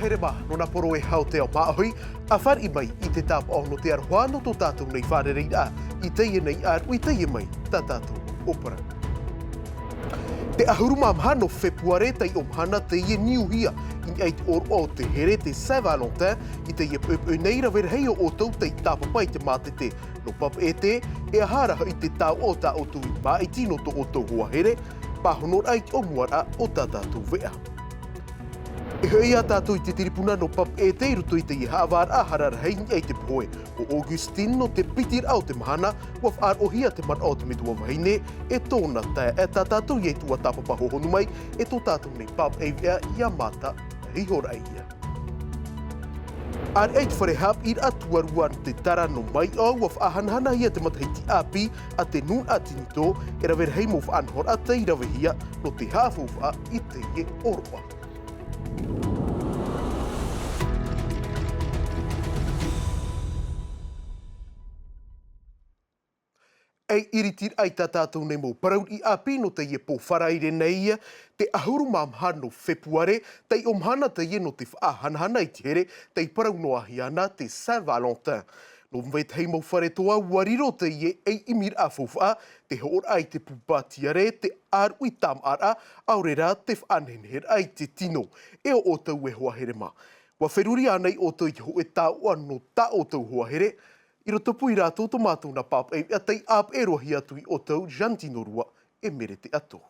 here ma no na poro e hau te o maahoi, a whar I mai I te tap o no te arhoano tō tātou nei whare rei a, I teie nei ar ui teie mai tā tātou opera. Te ahuruma mhano fepuare tai o mhana teie niuhia, I ait or o te here te Saint-Valentin, I teie pöpö nei ra verhei o tau tei tāpapai te mate te, no pap e te, e aharaha I te tau o tā o tui ma I tino to o tau hoa here, pahonor ait o muara o tā tātou vea. E hei a tātou I te tiripuna no pap e te iruto I te I haawar a harar hei ni ei te poe. O Augustine no te pitir au te mahana, waf ar o hia te man au te mitua wahine, e tōna tae e tā tātou I tua tāpapa hohonu mai, e tō tātou nei pap e vea I a mata rihora ia. Ar eit whare hap Ir atuaruan te tara no mai au waf ahanhana hia te mataiti api a te nun atinito, e rawer hei mof anhor a te irawe hia no te hawhuwa I te e oroa. Ei iritir ai tā tātou nei mō parau I api no te ie pō wharaire nei ia, te ahuru mamhano fepuare, tei o mhana te ie no te whaahanhana I te here, tei parau no ahi ana te Saint-Valentin. No mwet hei mau whare toa, wariro te ie ei imir a fōwha, te hoor ai te pupatiare, te ar ui tam ara, aurera te whanhenher ai te tino, e o tau e hoa here ma. Wa wheruri anei o tau I ho e tā no tā o tau hoa here, I roto pui rātou to mātou na pap e tei ap e rohi atu I o tau jantino rua e mere te ato.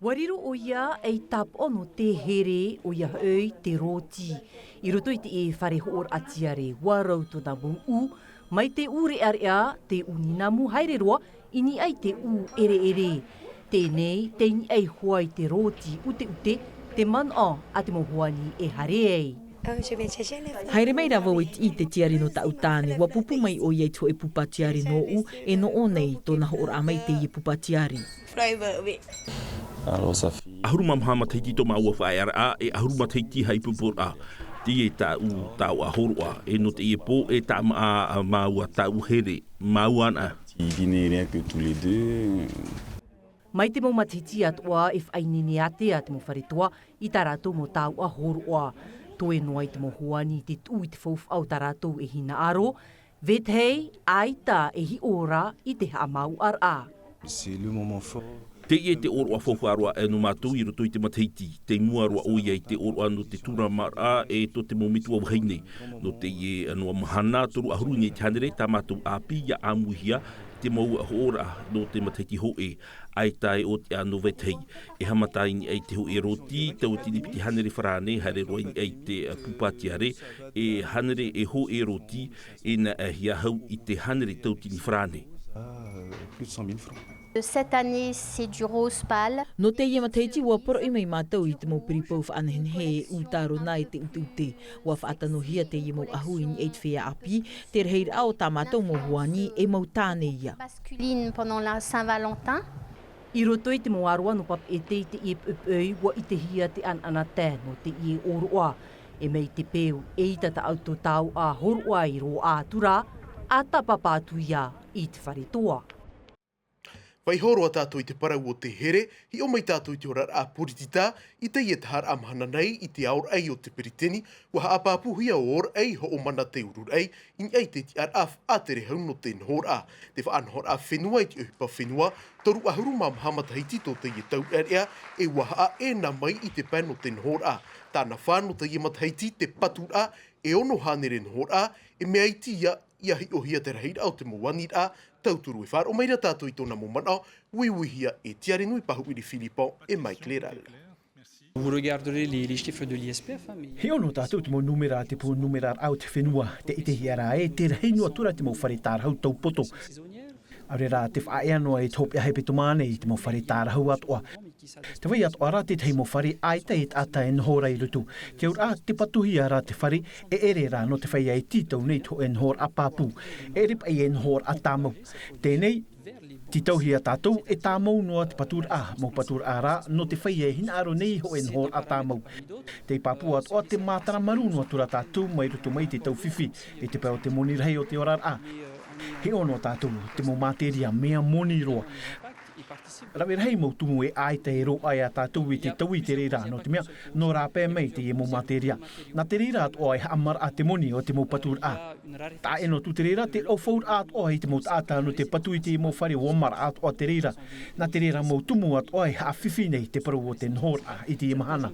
Wariro o ia ei tap ono te here o ia ei te roti. I roto I te e whare hoor atiare warau tōna mō mai te ure area te uninamu haere roa ini ai te ere ere. Tēnei teini ei huai te roti ute te man a te mohuani e hare ei. Haere mai rawa I te tiari no tau tāne, wa pupu mai o iei tō e pupa tiari no u, e no o nei tōna hoora mai te I pupa tiari. Ahuruma mhama teiti tō maua whae ara a, e ahuruma teiti hei pupur a. Ti e tāu a horoa, e no te ie pō, e tā a maua tāu here, maua ana. Mai te mo matiti atua e whainini ate a te mo wharetoa, I tā rātou mo tāu a horoa. Toe noai te mohuani te tui te whauwh au tā rātou e hina aro, vet hei, aita e hi ora I te hamau ar a. Te ie te oroa whawharua e no mātou I roto I te mateiti, te muarua o iei te oroa no te tura mara e to te momitua waheine. No te ie no mahana toru ahuru nei te hanere, tā mātou api ia amuhia, te mau ahora no te mateiti hoe, ai tai o te anu vetei. E hamatai ni ai te hoe roti, tau tini piti hanere wharane, hare roi ni ai te pupatiare, e hanere e hoe roti, e na ahia hau I te hanere tau tini wharane. Plus de 100 000 francs. Cette année, c'est du rose pâle. No te ia mateiti ua poro I mai mātou I te mau piripau whaanehen he utaro nai te ute. Ua whaatano hia te ia mau ahu I eit whea api, te reheir ao tā mātou mo huani e mau tāne ia. Masculine pendant la Saint-Valentin. I roto I te mo aroa no pap e te I epei wa I te hia te anana te no te I oroa. E mei te peu e I tata auto tau a horoa I ro a tura, a tapapatu ia I te wharetoa. Vai horoa tātou I te parau o te here, hi o mai tātou I te ora a puritita, I te ietahar amhana nei I te aur ei o te periteni, wa haapapu hia o or ei ho o mana te urur ei, in ei te ti ar af a te rehau no te nhor a. Te whaanhor a whenua I te uhipa whenua, toru ahuru mam hamatahiti tō te ietau area, e waha e na mai I te pen o te nhor a. Tāna whāno te iemataiti te patur a, e ono hanere nhor a, e mea iti ia hi o hia te rahir au te mowanir a, tauturu e whār o meira tātou I tōna momana, wiwihia e tiare nui pahu iri Filipon e Mike Leral. Vous regarderez les chiffres de l'ISPF. He ono tātou te mo numera te po numera au te whenua, te ite hiara e, te reinua tura te mo wharetāra hau tau poto. Aurera te whaea noa e tōpia hepe tomane I te mo wharetāra hau atoa. Te wai atoa rā te tei mo whare aita e ata e nhora I rutu. Te ura te patuhi a rā te whare e ere rā no te whaia e titau nei to e nhor a pāpū. E rip e nhor a tāmau. Tēnei, titau hi a tātou e tāmau noa te patur a, mo patur a rā no te whaia e hina aro nei ho e nhor a tāmau. Te pāpū atoa te mātara maru noa tura tātou mai rutu mai te tau whiwhi e te pēo te moni rei o te ora a. He ono tātou te mo materia mea moni roa. Rawe rei mo tumu e ai te ro ai a tātou i te tau i te reira no te mea, no rā pē mei te mo materia. Nā te reira at oai amar a te moni o te mo patur a. Tā e no tu te reira te o faur at oai te mo tāta no te patu i te mo whare o amar at o te reira. Nā te reira mo tumu at oai a whiwhi nei te paru o te nhor a i te mahana.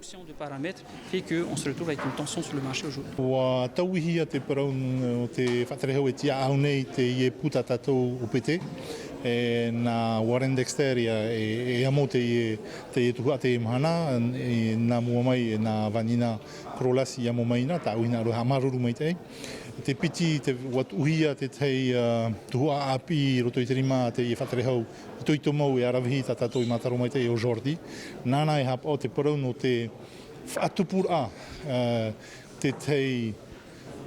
Ua tauihia te parau o te whatarehau e tia au nei te ie puta tātou o pete. Na Warren Dexteria e amo te ie tuku a te mahana, nā mua mai nā vanina krolasi amo mai nā, tā uina roha amaruru mai te. Te piti, te watuhia, te tei tuku a api roto i te rima te ie whatarehau. I toi tomau e arawihi tā tātou i mataro mai te e o Jordi. Nāna e hapa o te parau no te whaatupur a, te tei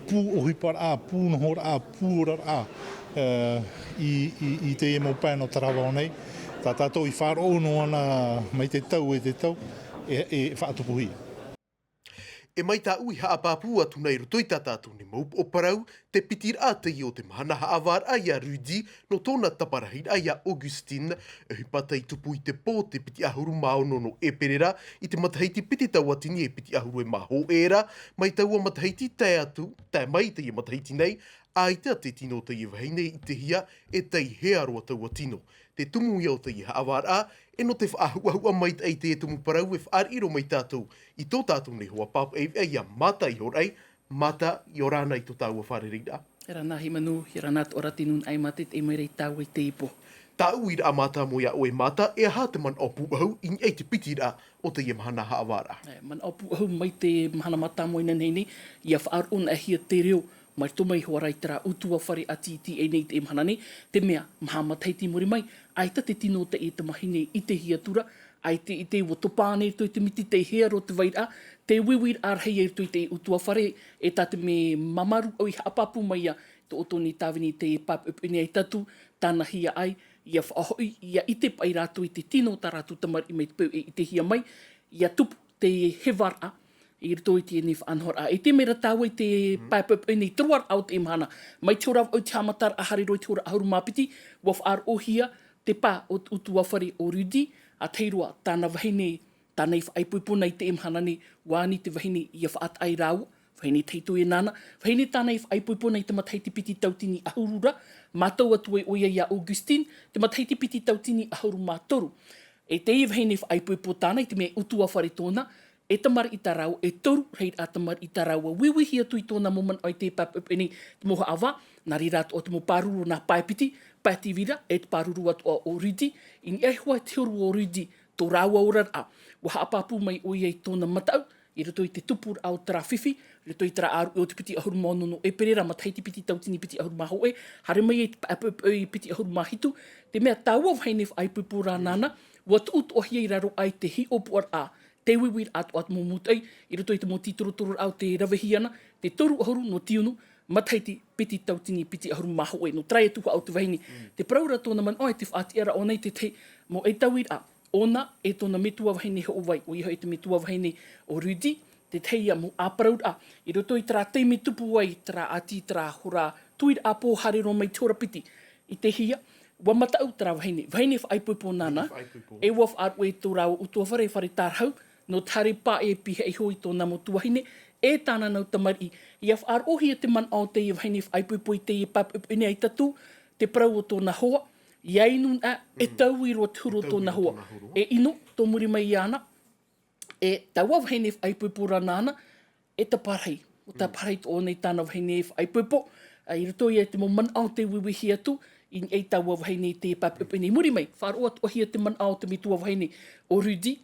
pū ohipar a, pū nohor a, pūrar a. I te e mo pēno tarawa o nei. Tā tātou i whāro no ana mai te tau e whaatupuhi. E mai tā ui haa pāpū atu nei rotoi tā tātou ni maup o parau, te pitir a te i o te mahana haavar aia Rudi no tōna taparahin aia Augustine, e hupata i tupu i te pō te piti ahuru maono no e perera, i te mataheiti piti tau atini e piti ahuru e maho era, mai taua mataheiti tae atu, tae mai te i mataheiti nei, a i te ate tino te i wahine i te hia e tei hea roa tau atino. Te tumu i o te i haavar a, e no te whaahuahua mai te te tumu parau e whaariro mai tātou. I tō tātou nei hoa pāpu e ia mata i horai, mata i o rāna i tō tāua wharerida. He rana hi manu, he rana te ora tinun ai matet e mai rei tāua i te ipo. Tā ui ra mata mo ia o e mata, e aha te man opu au i ei te piti ra o te ia mahana haawara. Man opu au mai te mahana mata mo ina nei nei, ia whaarun a hia te reo, mai tō mai hoa rai tera utua whare ati i ti e nei te mahana nei, te mea maha mataiti mori mai, ai ta te tino te e te mahine i te hiatura, ai te i te wotopāne toi te miti te hea ro te waira, te wiwir ar hei e toi te utua whare, e tā te me mamaru au i hapapu mai a te otoni tāwini te pap upini ai tatu, tāna hia ai, ia whaahoi, ia i te pai rātu i te tino tā rātu tamari i mai te peu e i te hia mai, ia tupu te hewara, i rito i te ni whanhor a. E te mera tāua i te pāpap ni truar au te imahana. Mai te ora au te hamatar a hari roi te ora ahuru māpiti, waf ar ohia te pā o utua whare o Rudi, a teirua tāna wahine, tāna i whaipuipuna i te imahana ni, wāni te wahine i a whaat ai rāua, wahine teito e nāna, wahine tāna i whaipuipuna i te mataiti piti tautini ahurura, mātou atu e oia ia Augustine, te mataiti piti tautini ahuru mātoru. E te i wahine whaipuipo tāna i te mea utua whare tōna, e tamari i tarau, e toru rei a tamari i tarau, a wiwihi atu i tōna moman o te papapini te moha awa, nā ri rātu o te mo pāruru nā paipiti, pāti vira, e te pāruru atu o Rudi, i ni ehua te horu o Rudi, tō rāua orar a, waha apapu mai o iei tōna matau, i rato i te tupur au tara whiwhi, i rato i tara aru o te piti ahuru mono no e perera, mataiti piti tautini piti ahuru maho e, hare mai e te papapui piti ahuru mahitu, te mea tāua whainef aipupu rā nāna, watu ut o hiei raro ai te hi opuar a, te wiwir atu atu mumutai, i roto i te mo titoro au te rawehiana, te toru ahuru no tiunu, mataiti piti tautini piti ahuru maho e, no trai atuha au te wahini. Te praura tōna man oi te whaati ara o nei te te, mo e tauir a, ona e tōna metua wahine he o wai, o iho e te metua wahine o Rudi, te teia mo a praura a, i roto i tera teimi tupu wai, tera ati, tera hura, tuir a pō harero mai te ora piti, i te hia, wa matau tera wahine, wahine whaipuipo nana, e waf aru e tō rau utua whare tārhau, no tare pā e pihe i hoi tōna mo tuahine, e tāna nau tamari. Ia whaar ohia te man au te i whaine whaipuipo i te i papupine ai tatu, te parau o tōna hoa, iai nun a, e tau i roa turo tōna hoa. E ino, tō muri mai iana, e taua whaine whaipuipo ranana, e ta parhei. O ta parhei tō nei tāna whaine whaipuipo, i roto i te mo man au te wiwihi atu, i ei taua whaine te papupine. Muri mai, whaar ohia te man au te mitua whaine o Rudi,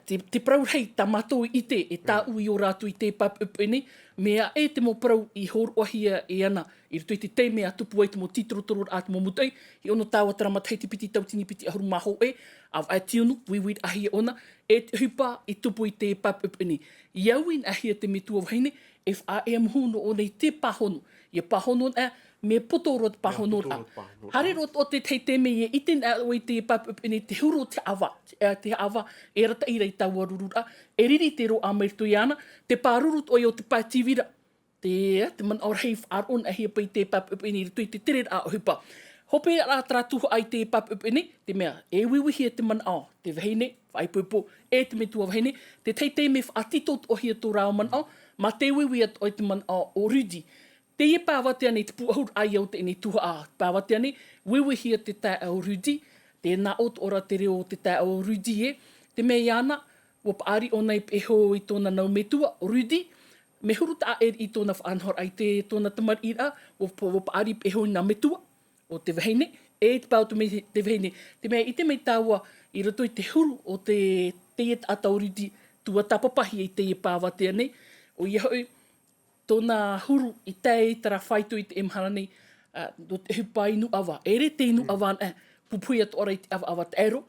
te prau hei ta matou i te, e tā ui o rātu i te papupene, mea e te mo prau i hor ohia e ana, i rito i te te mea tupu ai te mo titoro a te mo mutai, i ono tāua tara mataiti piti tautini piti ahuru maho e, au ai tionu, wiwid ahia ona, e te hupa i tupu i te papupene. Iauin ahia te metua wahine, e wha e amhuno o nei te pahono, i pahono a, me poto rot pahono a. Hare rot o te te me e iten a oi te papupene te huro te awa, e rata i rei taua rurura, e riri te ro a mairto iana, te pārurut oi o te pātivira, te man aur hei whaar on a hia pai te papupene, i rito i te tere a hupa. Hope a tra tuho ai te papupene, te mea, e wiwihi te man ao, te vahine, whaipupo, e te me tua vahine, te teitei me whaatitot o hia tō rao man ao, ma te wiwi at o te man ao o rudi. Te ie pāwate ane te puahur ai au te ene tuha a pāwate ane, wiwihi te tae au rudi, te nā ot ora te reo te tae au rudi e, te mea iana, wap ari o nei peho i tōna nau metua, rudi, me huru ta e i tōna whaanhor ai te tōna tamar ira, wap ari peho i nā metua, o te vahine, e te pāu te vahine. Te mea i te mei tāua i roto i te huru o te iet atauriti tua tapapahi i te pāwate ane. O ia hoi, tōna huru i tei tara whaitu i te emhana nei, no te hupa inu awa. Ere te inu awa an pupui atu ora i te awa te aero.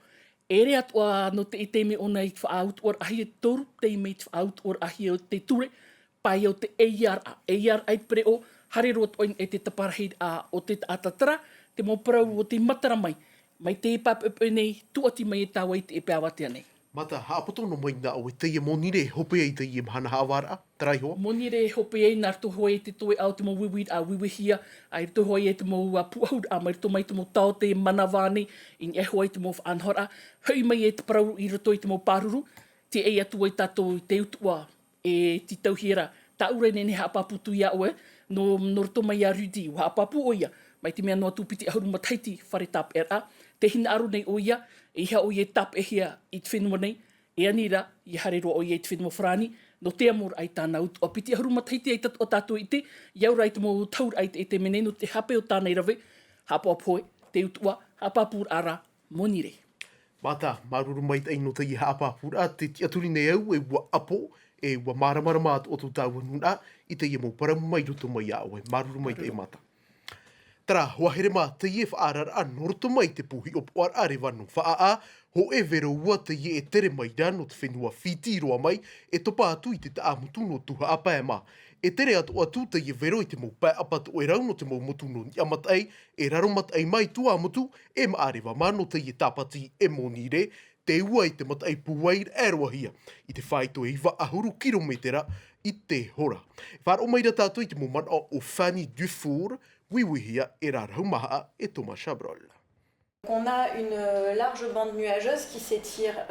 Ere atu no te i te me ona i te whaaut or ahi e toru, te i mei te whaaut or ahi o te ture, pai o te eira. Eira ai pre o hare rot oin e te taparahid o te atatara, te mo parau o te matara mai. Mai te papupu nei, tuati mai e tāua i te pāwate anei. Mata, haapoto no mai nā o e teie monire hope ai te i mhana hawara, tarai hoa? Monire hope ai nā rito hoi te toe au te mo wiwid a wiwihia, a rito hoi e te mo puahud a mai rito mai te mo tau te manawani, in e hoi te mo whaanhora, hui mai e te parau i rito i te mo paruru, te ei atu ai tātou te utua e ti tauhira, ta ure nene haapaputu ia oe, no rito mai a rudi, o haapapu o ia, mai te mea noa tūpiti ahuru mataiti whare tap era, te hina aru nei o ia, e iha o ia tap e hia i te whenua nei, e anira, i hare roa o ia i te whenua whrani, no te amor ai tāna ut, o piti ahuru mataiti ai o tātou i te, iaura ai te mo taur ai te mene, no te hape o tānei rave, hapa poe, te utua, hapapur ara, monire. Mata, maruru mai te no te i hapapura, te tiaturi nei au e ua apo, e ua maramarama atu o tu tau nuna, i te i mo paramu mai ruto mai au e, maruru mai te mata. Tara, wahere mā te ie whaarara a noroto mai te puhi o puar are wanu whaa ho e vero ua te ie e tere mai rano te whenua whitiroa mai e topa atu i te aamutu no tuha apa e mā. E tere atu te ie vero i te mou pai apatu o e rau no te mou motu no ni amatai e raro matai mai tu amutu e maarewa mā no te ie tapati e monire te ua i te matai puair e roahia i te whaito e iwa ahuru kilometera i te hora. Wharo mai ra tātou i te mou mana o Fanny Dufour, wiwihia e rarau maha e Thomas Chabrol. On a une large bande nuageuse qui s'étire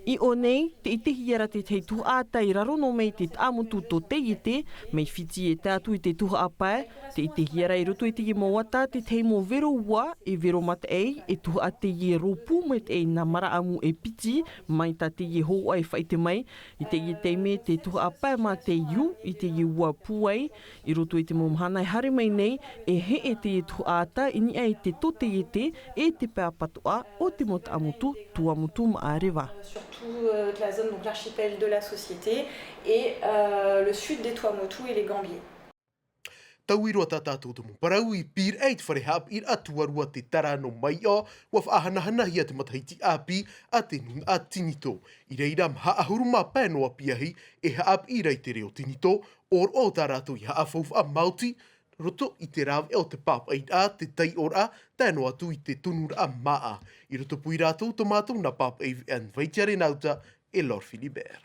I o nei, te itehi ara te tei tuha tai raro no mei te amutu to te ite, mei whiti e tātu i te tuha apae, te itehi ara i roto i te i mawata te tei mo vero ua e vero mata ei, e tuha te i ropu me te ei na mara amu e piti, mai ta te i hoa e whaite mai, i te i te me te tuha apae ma te iu, i te i ua puai, i roto i te momhana e hare mai nei, e he e te i tuha ata, ini ai te tote i te, e te pēa patua o te mota amutu, tu amutu ma arewa. De la zone, donc l'archipel de la Société, et le sud des Tuamotu et les Gambiers. Tauiroa tā tātou te mo parau i pīr eit whare hap ir atuarua te tara no mai o, wa whaahanahana hia te matahiti api a te nun a tinito. I reira mha ahuru mā pēnoa piahi e haap i rei te reo tinito, or o tā rātou i haafauf a Māuti, roto i te rāwe o te pāp ai a te tai ora, tēno atu i te tunura a maa. I roto pui rātou tomatou na pāp ai an vaitiare nauta e Lord Philibert.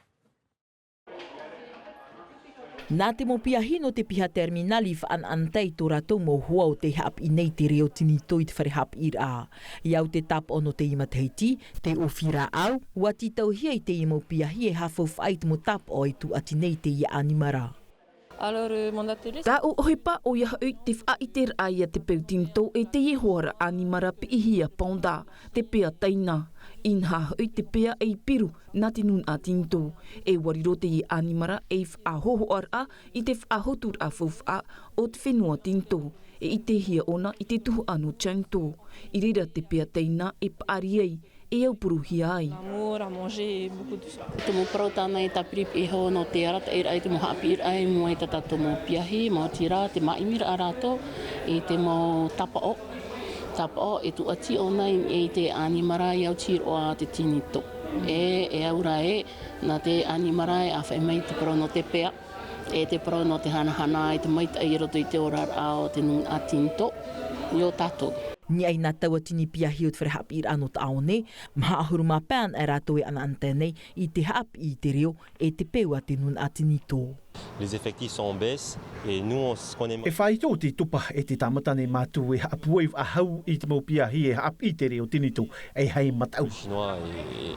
Nā te mo piahi no te piha terminali whaan antai tō rātou mo hua o te hap i nei te reo tinito i te whare hap ir a. Iau te tap ono te ima teiti, te ofira au, ua ti tauhia i te imo piahi e hafau whai te mo tap o i tu ati nei te i animara. Ka o ohipa o ia hau te whaiter aia te peu tinto e te ihoara animara pe ihia ponda, te pea taina. Inha hau te pea e piru na te nun a tinto. E wariro te i animara e whahoho ara i te whahotur a whawha o te whenua tinto. E i te hia ona i te tuhu anu chanto. I rira te pea taina e paari ei. E au puruhi ai. Te mo parau tāna e tapirip e ho no te arata e rai te mo hapi ai mo e tatato mo piahi, mo tira, te maimira arato, e te mo tapa o. Tapa o e tu ati o nei e te animara i au tiro a te tinito. E aura e na te animara e a whai mai te parau no te pea, e te parau no te hanahana e te maita i roto i te orar ao te nun a tinto, i o tātou. Ni ai nā taua tini pia hiot whare hapi ir anō taone, maha ahuru mā pēan e rātou e ana antenei I te hapi I te reo e te peua te nun atini tō. Les effectifs sont en baisse et nous ce qu'on aime. E whai tō te tupa e te tamatane mātu e hapuai a hau I te maupia hi e hapi I te reo tinito e hei matau. Chinois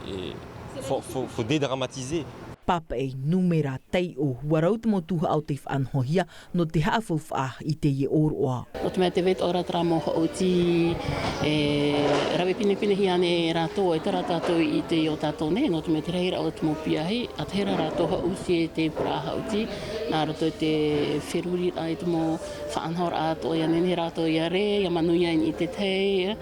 et faut dédramatiser. Papa e numera tei o huarau te motuha au te whanhohia no te haafauwha I te ie oroa. O te mea te wet ora tra moha o ti rawe pine hi ane e rātou e tara tātou I te o tātou ne, no te mea te reira o te mopiahi, a te hera rātou ha usi e te praha o ti, nā rātou te wheruri ai te mo whaanhor ātou I ane rātou I a re, I a manuia I te tei,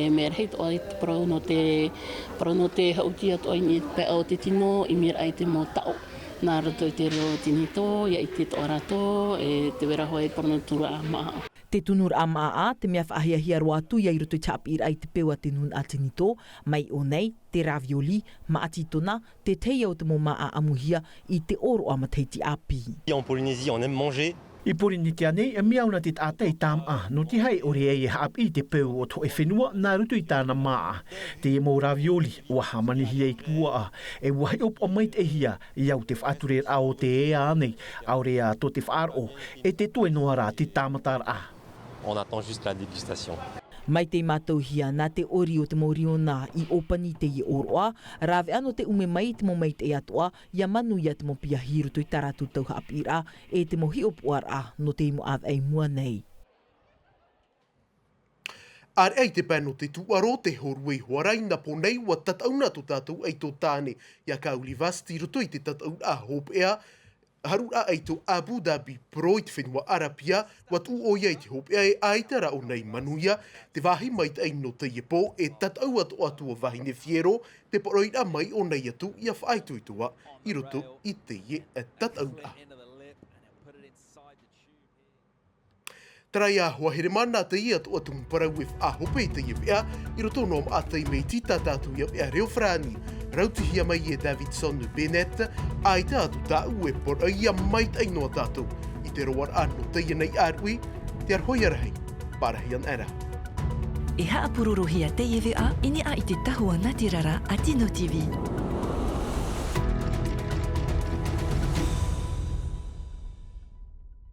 me reit o I te parau no te hauti atu I te o te tino, I mira ai te mo tau. Nā rato I te reo tinito, ia I te toa rato, e te wera hoa I parano tura a maa. Te tunur a maa te mea whaahia roa atu ia I roto chapi ir ai te peua te nun a tinito, mai o nei, te ravioli, maati tona, te tei au te mo maa amuhia I te oro a mateiti api. En Polynésie, on aime manger. I Poriniti nei, e miauna te tātei tam a, no te hei ore e hapi I te peu o to e whenua, nā rutu I tāna maa. Te e mō ravioli, ua hamanihi e kua a, e wahi op o mait e hia, I au te whaature a o te e a nei, aure a to te whaaro, e te toe noa rā te tāmatar a. On attend juste la dégustation. Mai te mātou hia nā te ori o te moriona I opani te I oroa, rāwe ano te ume mai te mo mai te atoa, ia manu ia te mo pia hiru tui taratu tau haapira, e te mo hi opuara no te imo av ei mua nei. Ar ei te pēno te tuaro te horui huarai na ponei wa tatauna to tātou ei tō tāne, ia kauli vasti rutoi te tatauna a hopea, harura ai to Abu Dhabi proit whenua Arapia, watu o iei te hopea e aitara o nei manuia, te wahi mai te no te iepo e tatau atu atua wahine fiero, te poroira mai o nei atu ia whaituitua I roto I te ie e tatauna. Tarai a hua here mana te ia tu atu mparau e whahope te ia wea, I roto nom a te mei tita tātu ia wea reo frani, rautihia mai e Davidson Bennett, a i tātu tāu e pora ia mai tai noa tātu, I te roar anu te ia nei arui, te arhoi arahei, parahian era. E haapururu hia te ia wea, ini a I te tahua Natirara a Tino TV.